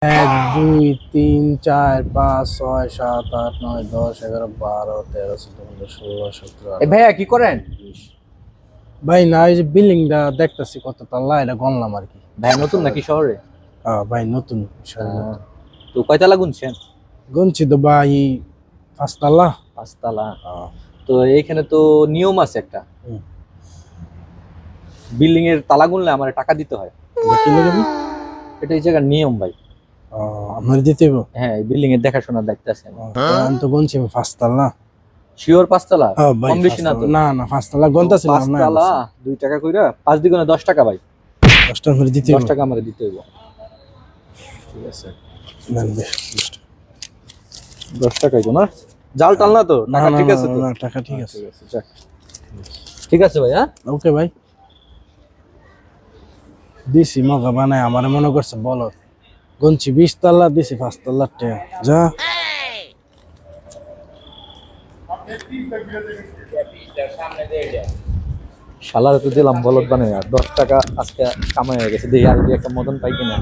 এক দুই তিন চার পাঁচ ছয় সাত আট নয় 10 11 12 13 14 15 16 17 ভাইয়া কি করেন? 20। ভাই না এই যে বিল্ডিংটা দেখতেছি কত তাল্লা এটা গণলাম আর কি। ভাই নতুন নাকি শহরে? ভাই নতুন শহরে নতুন। তো কয়তলা গুনছেন? গুনছি তো ভাই 5 তাল্লা। 5 তলা। তো এইখানে তো নিয়ম আছে একটা, হুম। বিল্ডিং এর তালা গুনলে আমার টাকা দিতে হয়। কি লাগে ভাই? এটা এই জায়গার নিয়ম ভাই। আমার দিতে হবে। হ্যাঁ, বিল্ডিং এর দেখাশোনা দেখতে আছেন। আমি তো গুনছি 5 তাল্লা। শিওর 5 তলা? ভাই কম বেশি না তো? না না 5 তাল্লা গুনতাছিলাম না। 5 তলা 2 টাকা কইরা 5 দ্বিগুণে 10 টাকা ভাই। 10 টাকা করে দিতে 10 হবে। টাকা আমারে দিতে হইব। ঠিক আছে, দেন বেশ, 10 টাকা। 10 টাকাই তো না? জাল টাল না তো? না টাকা না ঠিক আছে তো? না, টাকা ঠিক আছে। ঠিক আছে, যাক। ঠিক আছে ভাই, হ্যাঁ? ওকে ভাই। দিছি মগা বানায় আমার মনে করছে বলো গুনছি 20 তাল্লা দিছি 5 তাল্লার টাকা যা। শালারে তো দিলাম বলদ বানায়, আর 10 টাকা আজকে কামাই হয়ে গেছে। দেখি আর একটা মদন পাই কিনা।